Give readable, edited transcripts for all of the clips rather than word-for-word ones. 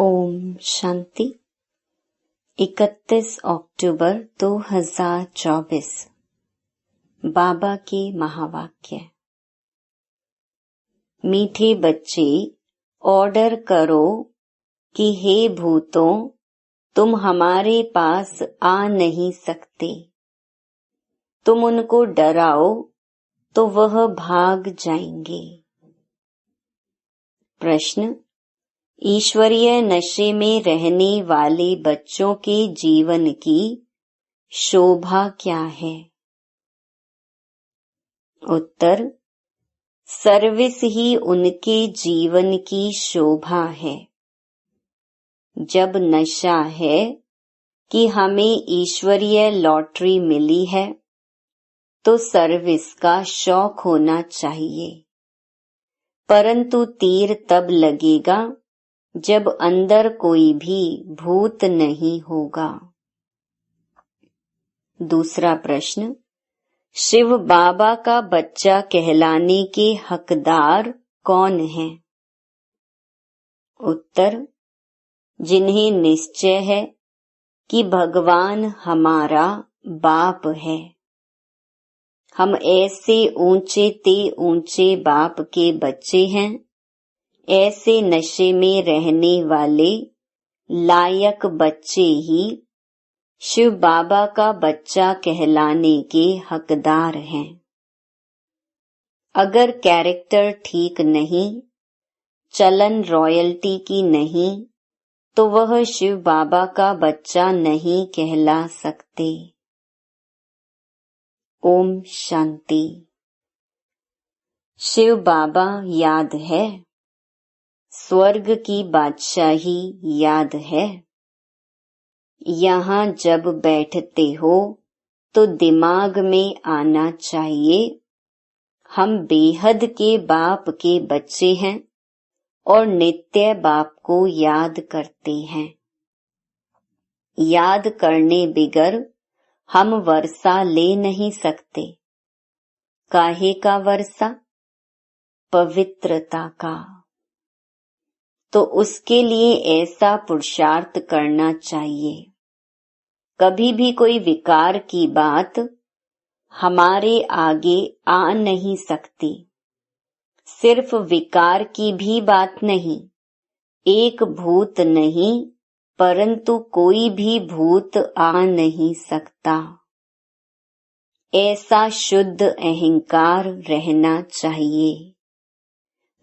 ओम शांति। 31 अक्टूबर 2024। बाबा के महावाक्य। मीठे बच्चे, ऑर्डर करो कि हे भूतों, तुम हमारे पास आ नहीं सकते। तुम उनको डराओ तो वह भाग जाएंगे। प्रश्न: ईश्वरीय नशे में रहने वाले बच्चों के जीवन की शोभा क्या है? उत्तर: सर्विस ही उनके जीवन की शोभा है। जब नशा है कि हमें ईश्वरीय लॉटरी मिली है, तो सर्विस का शौक होना चाहिए। परंतु तीर तब लगेगा जब अंदर कोई भी भूत नहीं होगा। दूसरा प्रश्न: शिव बाबा का बच्चा कहलाने के हकदार कौन हैं? उत्तर: जिन्हें निश्चय है कि भगवान हमारा बाप है। हम ऐसे ऊंचे ते ऊंचे बाप के बच्चे हैं, ऐसे नशे में रहने वाले लायक बच्चे ही शिव बाबा का बच्चा कहलाने के हकदार हैं। अगर कैरेक्टर ठीक नहीं, चलन रॉयल्टी की नहीं, तो वह शिव बाबा का बच्चा नहीं कहला सकते। ओम शांति। शिव बाबा याद है? स्वर्ग की बादशाही याद है? यहाँ जब बैठते हो तो दिमाग में आना चाहिए, हम बेहद के बाप के बच्चे हैं और नित्य बाप को याद करते हैं। याद करने बिगर हम वर्षा ले नहीं सकते। काहे का वर्षा? पवित्रता का। तो उसके लिए ऐसा पुरुषार्थ करना चाहिए। कभी भी कोई विकार की बात हमारे आगे आ नहीं सकती। सिर्फ विकार की भी बात नहीं, एक भूत नहीं, परंतु कोई भी भूत आ नहीं सकता। ऐसा शुद्ध अहंकार रहना चाहिए।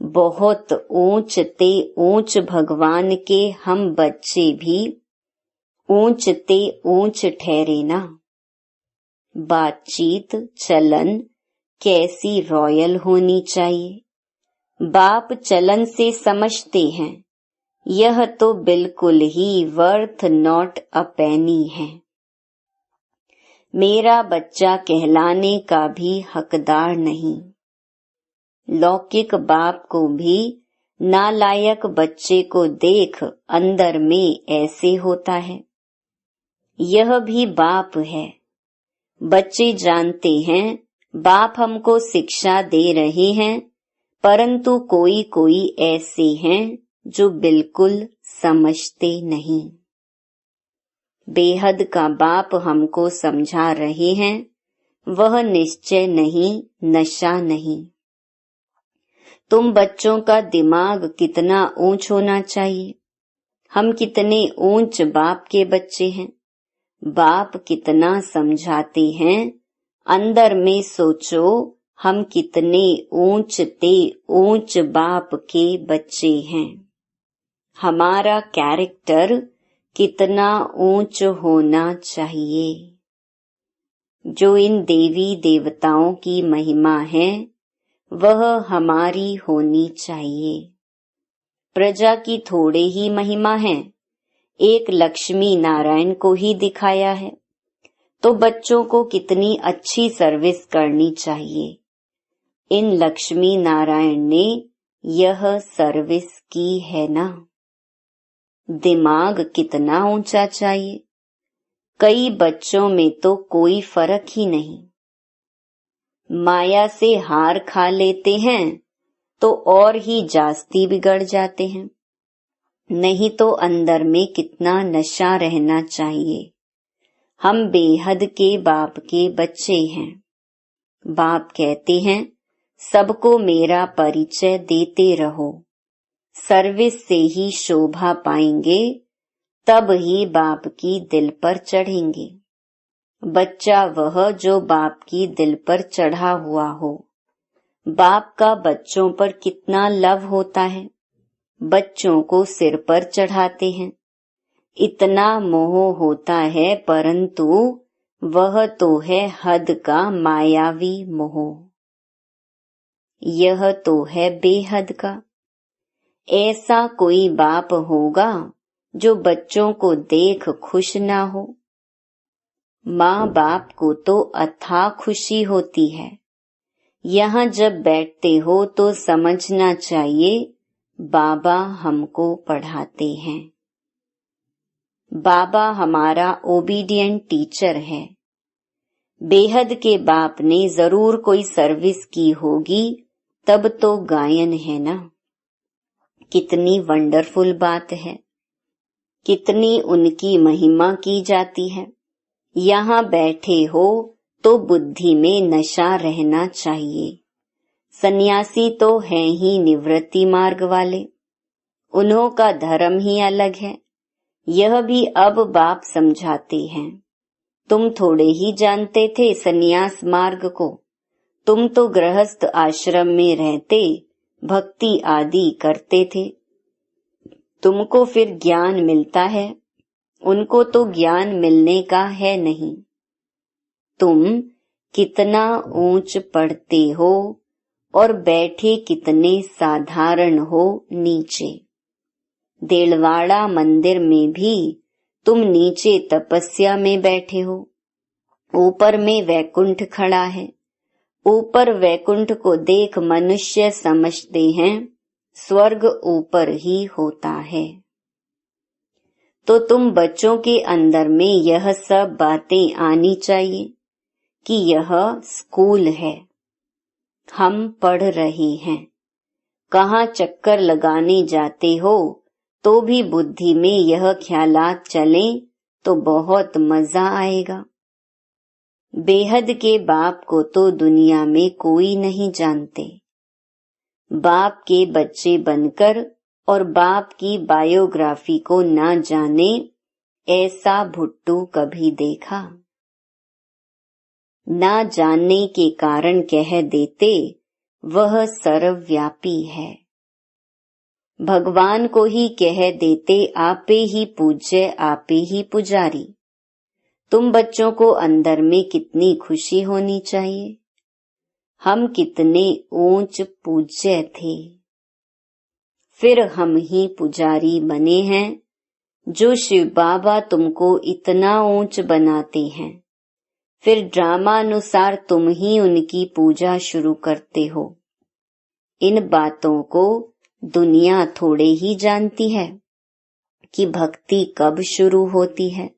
बहुत ऊंच ते ऊंच भगवान के हम बच्चे भी ऊंच ते ऊंच ठहरे ना। बातचीत चलन कैसी रॉयल होनी चाहिए। बाप चलन से समझते हैं, यह तो बिल्कुल ही वर्थ नॉट अ पेनी है। मेरा बच्चा कहलाने का भी हकदार नहीं। लौकिक बाप को भी नालायक बच्चे को देख अंदर में ऐसे होता है। यह भी बाप है। बच्चे जानते हैं बाप हमको शिक्षा दे रहे हैं, परंतु कोई कोई ऐसे हैं जो बिल्कुल समझते नहीं। बेहद का बाप हमको समझा रहे हैं, वह निश्चय नहीं, नशा नहीं। तुम बच्चों का दिमाग कितना ऊंच होना चाहिए। हम कितने ऊंच बाप के बच्चे हैं। बाप कितना समझाते हैं, अंदर में सोचो हम कितने ऊंच ते ऊंच बाप के बच्चे हैं। हमारा कैरेक्टर कितना ऊंच होना चाहिए। जो इन देवी देवताओं की महिमा है, वह हमारी होनी चाहिए। प्रजा की थोड़े ही महिमा है, एक लक्ष्मी नारायण को ही दिखाया है, तो बच्चों को कितनी अच्छी सर्विस करनी चाहिए। इन लक्ष्मी नारायण ने यह सर्विस की है ना। दिमाग कितना ऊंचा चाहिए। कई बच्चों में तो कोई फर्क ही नहीं। माया से हार खा लेते हैं तो और ही जास्ती बिगड़ जाते हैं। नहीं तो अंदर में कितना नशा रहना चाहिए। हम बेहद के बाप के बच्चे हैं। बाप कहते हैं सबको मेरा परिचय देते रहो, सर्विस से ही शोभा पाएंगे, तब ही बाप की दिल पर चढ़ेंगे। बच्चा वह जो बाप की दिल पर चढ़ा हुआ हो। बाप का बच्चों पर कितना लव होता है, बच्चों को सिर पर चढ़ाते हैं। इतना मोह होता है, परंतु वह तो है हद का मायावी मोह। यह तो है बेहद का। ऐसा कोई बाप होगा जो बच्चों को देख खुश ना हो। माँ बाप को तो अथाह खुशी होती है। यहाँ जब बैठते हो तो समझना चाहिए बाबा हमको पढ़ाते हैं। बाबा हमारा ओबीडिएंट टीचर है। बेहद के बाप ने जरूर कोई सर्विस की होगी, तब तो गायन है ना। कितनी वंडरफुल बात है, कितनी उनकी महिमा की जाती है। यहाँ बैठे हो तो बुद्धि में नशा रहना चाहिए। सन्यासी तो हैं ही निवृत्ति मार्ग वाले, उन्हों का धर्म ही अलग है। यह भी अब बाप समझाते हैं। तुम थोड़े ही जानते थे सन्यास मार्ग को। तुम तो गृहस्थ आश्रम में रहते भक्ति आदि करते थे। तुमको फिर ज्ञान मिलता है, उनको तो ज्ञान मिलने का है नहीं। तुम कितना ऊंच पढ़ते हो और बैठे कितने साधारण हो नीचे। देलवाड़ा मंदिर में भी तुम नीचे तपस्या में बैठे हो, ऊपर में वैकुंठ खड़ा है। ऊपर वैकुंठ को देख मनुष्य समझते हैं स्वर्ग ऊपर ही होता है। तो तुम बच्चों के अंदर में यह सब बातें आनी चाहिए कि यह स्कूल है, हम पढ़ रहे हैं। कहाँ चक्कर लगाने जाते हो तो भी बुद्धि में यह ख्यालात चलें तो बहुत मजा आएगा। बेहद के बाप को तो दुनिया में कोई नहीं जानते। बाप के बच्चे बनकर और बाप की बायोग्राफी को ना जाने, ऐसा भुट्टू कभी देखा? ना जानने के कारण कह देते वह सर्वव्यापी है। भगवान को ही कह देते आपे ही पूज्य आपे ही पुजारी। तुम बच्चों को अंदर में कितनी खुशी होनी चाहिए। हम कितने ऊंच पूज्य थे, फिर हम ही पुजारी बने हैं। जो शिव बाबा तुमको इतना ऊंच बनाते हैं, फिर ड्रामा अनुसार तुम ही उनकी पूजा शुरू करते हो। इन बातों को दुनिया थोड़े ही जानती है कि भक्ति कब शुरू होती है।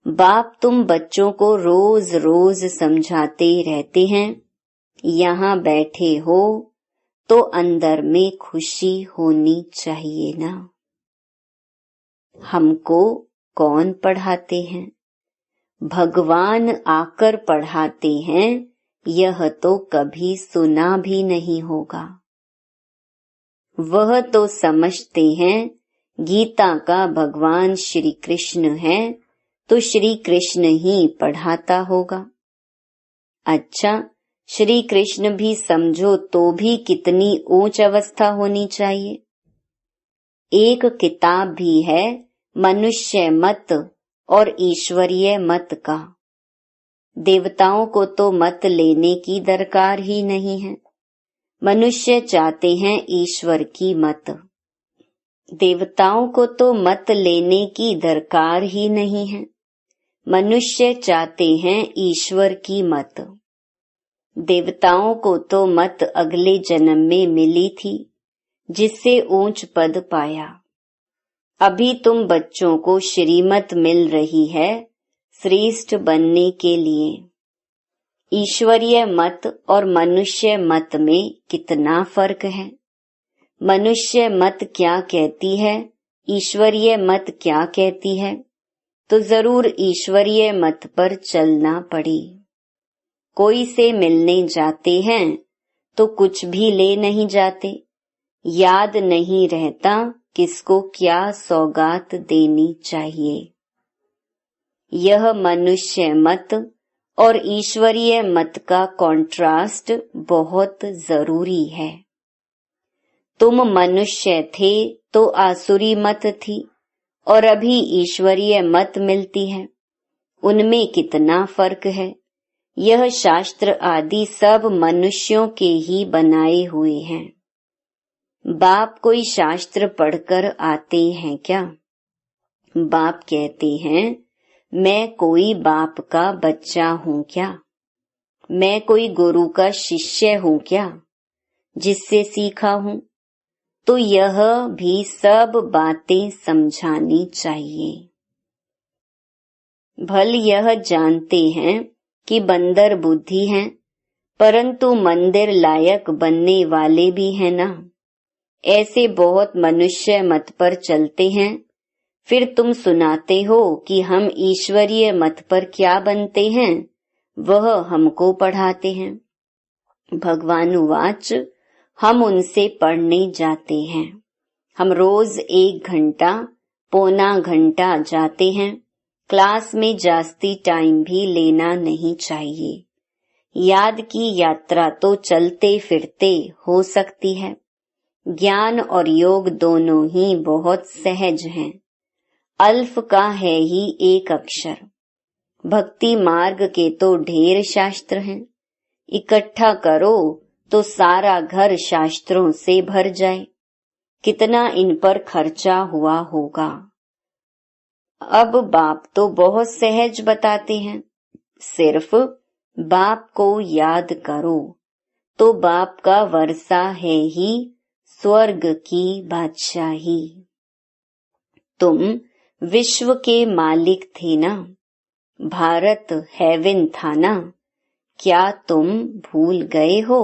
बाप तुम बच्चों को रोज रोज समझाते रहते हैं। यहाँ बैठे हो तो अंदर में खुशी होनी चाहिए ना। हमको कौन पढ़ाते हैं? भगवान आकर पढ़ाते हैं, यह तो कभी सुना भी नहीं होगा। वह तो समझते हैं गीता का भगवान श्री कृष्ण है, तो श्री कृष्ण ही पढ़ाता होगा। अच्छा, श्री कृष्ण भी समझो तो भी कितनी ऊंच अवस्था होनी चाहिए। एक किताब भी है मनुष्य मत और ईश्वरीय मत का। देवताओं को तो मत लेने की दरकार ही नहीं है। मनुष्य चाहते हैं ईश्वर की मत। देवताओं को तो मत लेने की दरकार ही नहीं है। मनुष्य चाहते हैं ईश्वर की मत। देवताओं को तो मत अगले जन्म में मिली थी, जिससे ऊंच पद पाया। अभी तुम बच्चों को श्रीमत मिल रही है श्रेष्ठ बनने के लिए। ईश्वरीय मत और मनुष्य मत में कितना फर्क है। मनुष्य मत क्या कहती है ईश्वरीय मत क्या कहती है, तो जरूर ईश्वरीय मत पर चलना पड़े। कोई से मिलने जाते हैं तो कुछ भी ले नहीं जाते, याद नहीं रहता किसको क्या सौगात देनी चाहिए। यह मनुष्य मत और ईश्वरीय मत का कॉन्ट्रास्ट बहुत जरूरी है। तुम मनुष्य थे तो आसुरी मत थी और अभी ईश्वरीय मत मिलती है, उनमें कितना फर्क है। यह शास्त्र आदि सब मनुष्यों के ही बनाए हुए हैं। बाप कोई शास्त्र पढ़कर आते हैं क्या? बाप कहते हैं, मैं कोई बाप का बच्चा हूँ क्या? मैं कोई गुरु का शिष्य हूँ क्या, जिससे सीखा हूँ? तो यह भी सब बातें समझानी चाहिए। भल यह जानते हैं कि बंदर बुद्धि हैं, परंतु मंदिर लायक बनने वाले भी हैं ना। ऐसे बहुत मनुष्य मत पर चलते हैं, फिर तुम सुनाते हो कि हम ईश्वरीय मत पर क्या बनते हैं, वह हमको पढ़ाते हैं। भगवान उवाच, हम उनसे पढ़ने जाते हैं। हम रोज 1 घंटा पौना घंटा जाते हैं। क्लास में जास्ती टाइम भी लेना नहीं चाहिए। याद की यात्रा तो चलते फिरते हो सकती है। ज्ञान और योग दोनों ही बहुत सहज हैं। अल्फ का है ही एक अक्षर। भक्ति मार्ग के तो ढेर शास्त्र हैं। इकट्ठा करो तो सारा घर शास्त्रों से भर जाए। कितना इन पर खर्चा हुआ होगा। अब बाप तो बहुत सहज बताते हैं। सिर्फ बाप को याद करो तो बाप का वर्षा है ही स्वर्ग की बादशाही। तुम विश्व के मालिक थे ना, भारत हेवन था ना, क्या तुम भूल गए हो?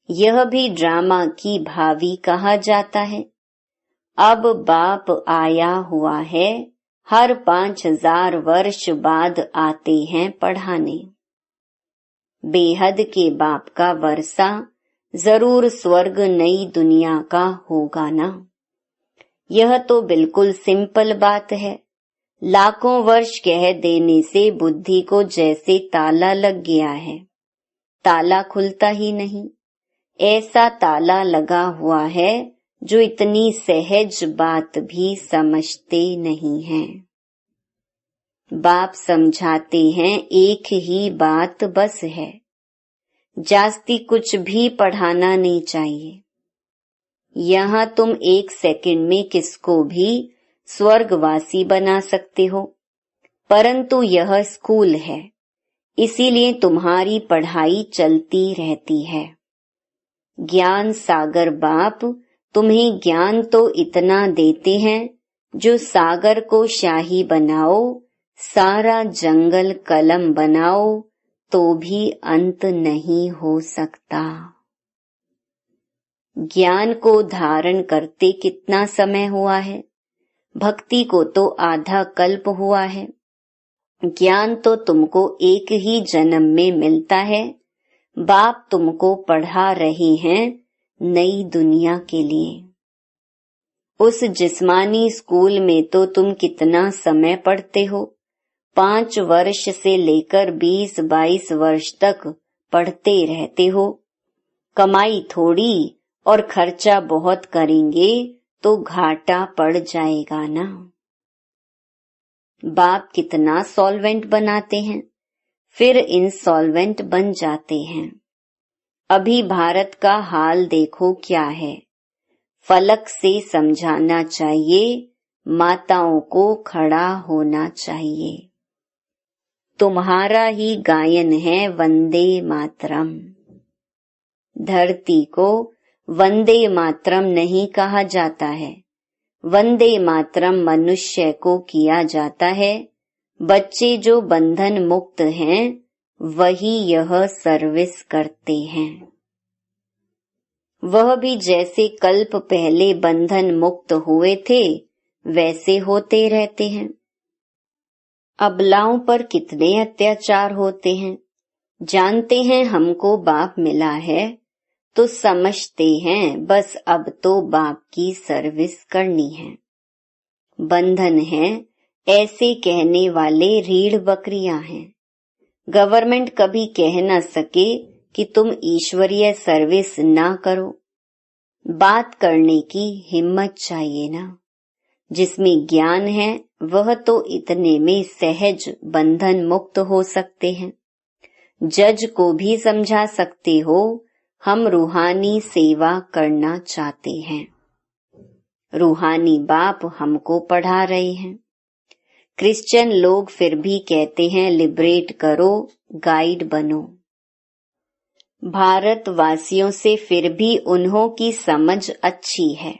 यह भी ड्रामा की भावी कहा जाता है। अब बाप आया हुआ है, हर 5000 वर्ष बाद आते हैं पढ़ाने। बेहद के बाप का वर्षा जरूर स्वर्ग नई दुनिया का होगा ना। यह तो बिल्कुल सिंपल बात है। लाखों वर्ष कह देने से बुद्धि को जैसे ताला लग गया है, ताला खुलता ही नहीं। ऐसा ताला लगा हुआ है जो इतनी सहज बात भी समझते नहीं हैं। बाप समझाते हैं एक ही बात बस है, जास्ती कुछ भी पढ़ाना नहीं चाहिए। यहाँ तुम 1 सेकंड में किसको भी स्वर्गवासी बना सकते हो, परंतु यह स्कूल है, इसीलिए तुम्हारी पढ़ाई चलती रहती है। ज्ञान सागर बाप तुम्हें ज्ञान तो इतना देते हैं जो सागर को शाही बनाओ, सारा जंगल कलम बनाओ तो भी अंत नहीं हो सकता। ज्ञान को धारण करते कितना समय हुआ है? भक्ति को तो आधा कल्प हुआ है। ज्ञान तो तुमको एक ही जन्म में मिलता है। बाप तुमको पढ़ा रहे हैं नई दुनिया के लिए। उस जिस्मानी स्कूल में तो तुम कितना समय पढ़ते हो? 5 वर्ष से लेकर 20-22 वर्ष तक पढ़ते रहते हो। कमाई थोड़ी और खर्चा बहुत करेंगे तो घाटा पड़ जाएगा ना। बाप कितना सॉल्वेंट बनाते हैं, फिर इंसॉल्वेंट बन जाते हैं। अभी भारत का हाल देखो क्या है। फलक से समझाना चाहिए, माताओं को खड़ा होना चाहिए। तुम्हारा ही गायन है वंदे मातरम। धरती को वंदे मातरम नहीं कहा जाता है, वंदे मातरम मनुष्य को किया जाता है। बच्चे जो बंधन मुक्त हैं वही यह सर्विस करते हैं। वह भी जैसे कल्प पहले बंधन मुक्त हुए थे वैसे होते रहते हैं। अबलाओं पर कितने अत्याचार होते हैं। जानते हैं हमको बाप मिला है तो समझते हैं बस अब तो बाप की सर्विस करनी है। बंधन है, ऐसे कहने वाले रीढ़ बकरियां हैं। गवर्नमेंट कभी कह न सके कि तुम ईश्वरीय सर्विस ना करो। बात करने की हिम्मत चाहिए ना। जिसमें ज्ञान है वह तो इतने में सहज बंधन मुक्त हो सकते हैं। जज को भी समझा सकते हो हम रूहानी सेवा करना चाहते हैं। रूहानी बाप हमको पढ़ा रहे हैं। क्रिश्चियन लोग फिर भी कहते हैं लिबरेट करो, गाइड बनो। भारतवासियों से फिर भी उन्हों की समझ अच्छी है।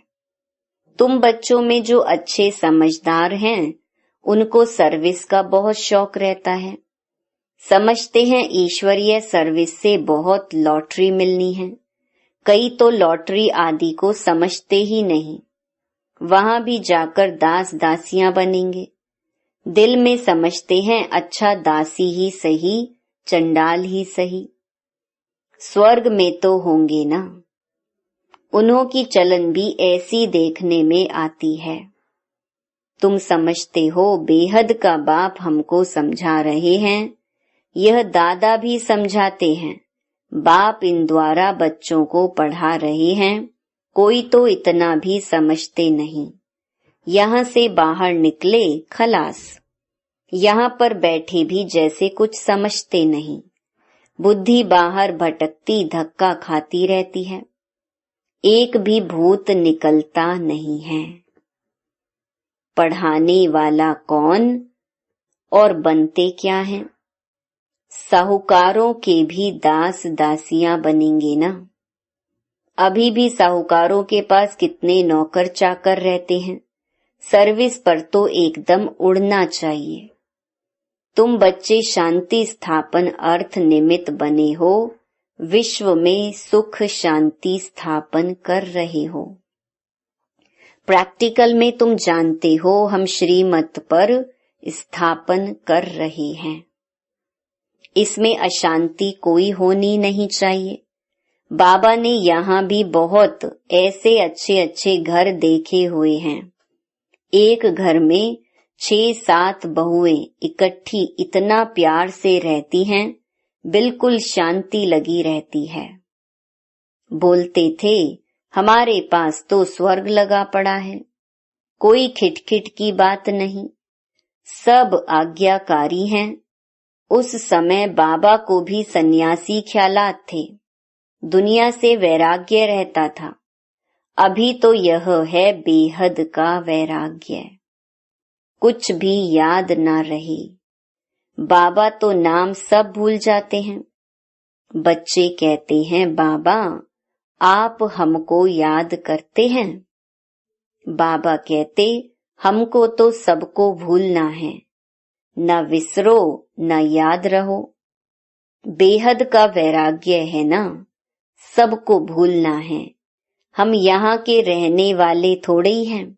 तुम बच्चों में जो अच्छे समझदार हैं उनको सर्विस का बहुत शौक रहता है। समझते हैं ईश्वरीय सर्विस से बहुत लॉटरी मिलनी है। कई तो लॉटरी आदि को समझते ही नहीं, वहां भी जाकर दास दासियां बनेंगे। दिल में समझते हैं अच्छा दासी ही सही, चंडाल ही सही। स्वर्ग में तो होंगे ना। उन्हों की चलन भी ऐसी देखने में आती है। तुम समझते हो बेहद का बाप हमको समझा रहे हैं। यह दादा भी समझाते हैं। बाप इन द्वारा बच्चों को पढ़ा रहे हैं। कोई तो इतना भी समझते नहीं। यहाँ से बाहर निकले खलास। यहाँ पर बैठे भी जैसे कुछ समझते नहीं। बुद्धि बाहर भटकती धक्का खाती रहती है। एक भी भूत निकलता नहीं है। पढ़ाने वाला कौन और बनते क्या हैं? साहूकारों के भी दास दासियां बनेंगे ना। अभी भी साहूकारों के पास कितने नौकर चाकर रहते हैं। सर्विस पर तो एकदम उड़ना चाहिए। तुम बच्चे शांति स्थापन अर्थ निमित्त बने हो। विश्व में सुख शांति स्थापन कर रहे हो। प्रैक्टिकल में तुम जानते हो हम श्रीमत पर स्थापन कर रहे हैं। इसमें अशांति कोई होनी नहीं चाहिए। बाबा ने यहाँ भी बहुत ऐसे अच्छे अच्छे घर देखे हुए हैं। एक घर में 6-7 बहुएं इकट्ठी इतना प्यार से रहती हैं, बिल्कुल शांति लगी रहती है। बोलते थे हमारे पास तो स्वर्ग लगा पड़ा है। कोई खिटखिट की बात नहीं, सब आज्ञाकारी हैं। उस समय बाबा को भी सन्यासी ख्यालात थे। दुनिया से वैराग्य रहता था। अभी तो यह है बेहद का वैराग्य। कुछ भी याद ना रहे। बाबा तो नाम सब भूल जाते हैं। बच्चे कहते हैं बाबा आप हमको याद करते हैं। बाबा कहते हमको तो सबको भूलना है। न विसरो न याद रहो। बेहद का वैराग्य है ना, सबको भूलना है। हम यहाँ के रहने वाले थोड़े ही हैं।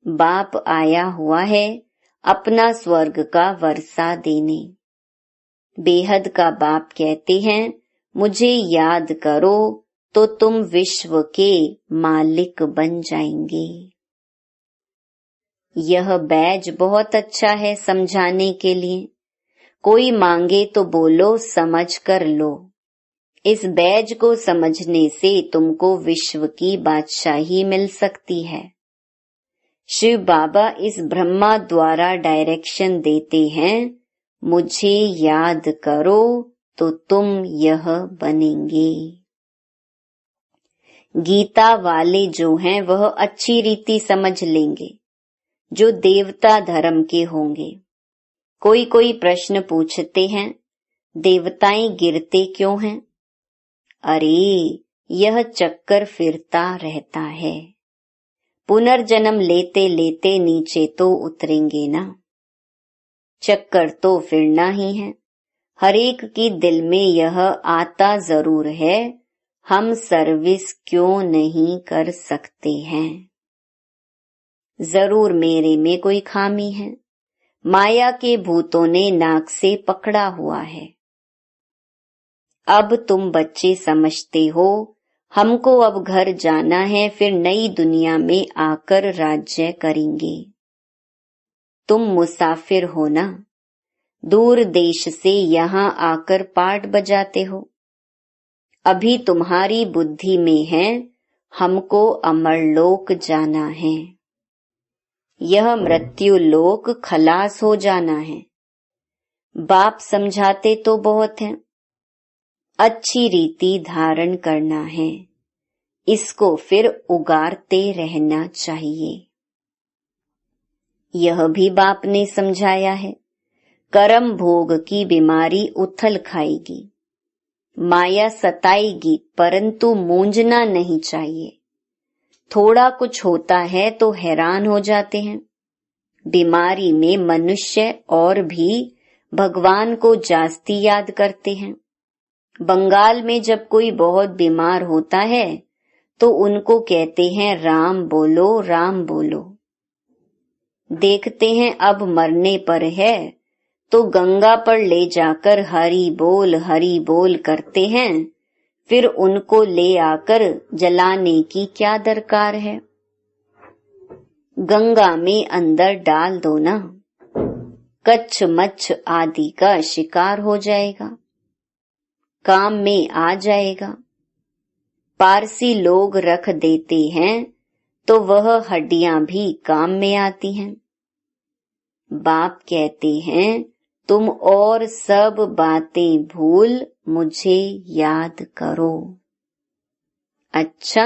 बाप आया हुआ है अपना स्वर्ग का वर्षा देने। बेहद का बाप कहते हैं मुझे याद करो तो तुम विश्व के मालिक बन जाएंगे। यह बैज बहुत अच्छा है समझाने के लिए। कोई मांगे तो बोलो समझ कर लो। इस बैज को समझने से तुमको विश्व की बादशाही मिल सकती है। शिव बाबा इस ब्रह्मा द्वारा डायरेक्शन देते हैं मुझे याद करो तो तुम यह बनेंगे। गीता वाले जो हैं वह अच्छी रीति समझ लेंगे, जो देवता धर्म के होंगे। कोई कोई प्रश्न पूछते हैं देवताएं गिरते क्यों हैं? अरे यह चक्कर फिरता रहता है। पुनर्जन्म लेते लेते नीचे तो उतरेंगे ना। चक्कर तो फिरना ही है। हरेक की दिल में यह आता जरूर है हम सर्विस क्यों नहीं कर सकते हैं। जरूर मेरे में कोई खामी है। माया के भूतों ने नाक से पकड़ा हुआ है। अब तुम बच्चे समझते हो हमको अब घर जाना है, फिर नई दुनिया में आकर राज्य करेंगे। तुम मुसाफिर हो ना, दूर देश से यहाँ आकर पाठ बजाते हो। अभी तुम्हारी बुद्धि में है हमको अमरलोक जाना है। यह मृत्यु लोक खलास हो जाना है। बाप समझाते तो बहुत हैं, अच्छी रीति धारण करना है, इसको फिर उगारते रहना चाहिए। यह भी बाप ने समझाया है, कर्म भोग की बीमारी उथल खाएगी, माया सताएगी, परंतु मूंझना नहीं चाहिए। थोड़ा कुछ होता है तो हैरान हो जाते हैं। बीमारी में मनुष्य और भी भगवान को जास्ती याद करते हैं। बंगाल में जब कोई बहुत बीमार होता है तो उनको कहते हैं राम बोलो, राम बोलो। देखते हैं अब मरने पर है तो गंगा पर ले जाकर हरि बोल करते हैं, फिर उनको ले आकर जलाने की क्या दरकार है। गंगा में अंदर डाल दो ना, कच्छ मच्छ आदि का शिकार हो जाएगा, काम में आ जाएगा। पारसी लोग रख देते हैं तो वह हड्डियां भी काम में आती हैं। बाप कहते हैं तुम और सब बातें भूल मुझे याद करो। अच्छा,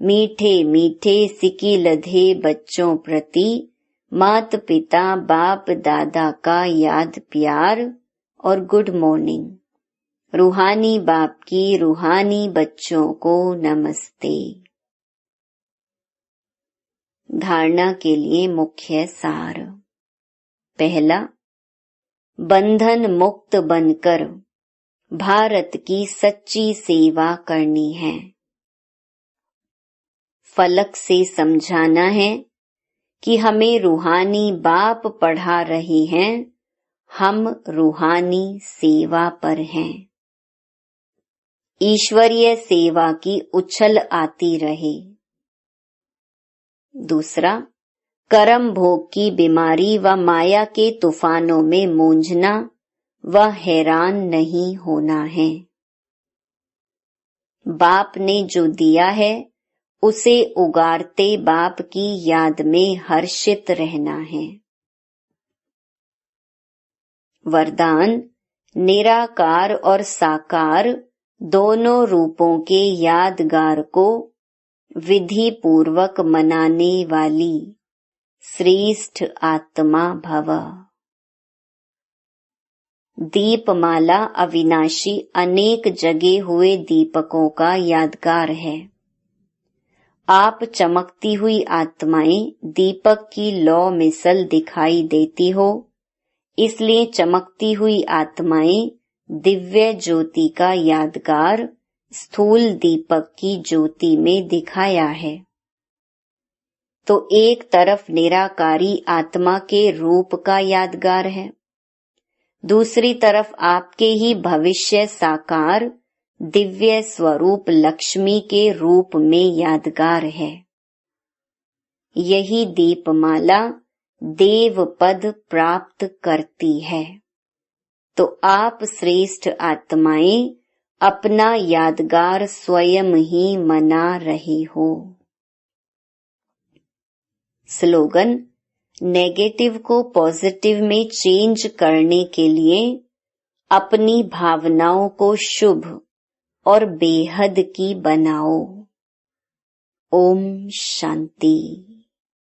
मीठे मीठे सिकी लधे बच्चों प्रति मात पिता बाप दादा का याद प्यार और गुड मॉर्निंग। रूहानी बाप की रूहानी बच्चों को नमस्ते। धारणा के लिए मुख्य सार। पहला, बंधन मुक्त बनकर भारत की सच्ची सेवा करनी है। फलक से समझाना है कि हमें रूहानी बाप पढ़ा रहे हैं, हम रूहानी सेवा पर हैं। ईश्वरीय सेवा की उछल आती रहे। दूसरा, कर्म भोग की बीमारी व माया के तूफानों में मूंझना व हैरान नहीं होना है। बाप ने जो दिया है उसे उगारते बाप की याद में हर्षित रहना है। वरदान, निराकार और साकार दोनों रूपों के यादगार को विधि पूर्वक मनाने वाली श्रेष्ठ आत्मा भव। दीपमाला अविनाशी अनेक जगे हुए दीपकों का यादगार है। आप चमकती हुई आत्माएं दीपक की लौ मिसल दिखाई देती हो, इसलिए चमकती हुई आत्माएं दिव्य ज्योति का यादगार स्थूल दीपक की ज्योति में दिखाया है। तो एक तरफ निराकारी आत्मा के रूप का यादगार है, दूसरी तरफ आपके ही भविष्य साकार दिव्य स्वरूप लक्ष्मी के रूप में यादगार है। यही दीपमाला देव पद प्राप्त करती है। तो आप श्रेष्ठ आत्माएं अपना यादगार स्वयं ही मना रही हो। स्लोगन, नेगेटिव को पॉजिटिव में चेंज करने के लिए अपनी भावनाओं को शुभ और बेहद की बनाओ। ओम शांति।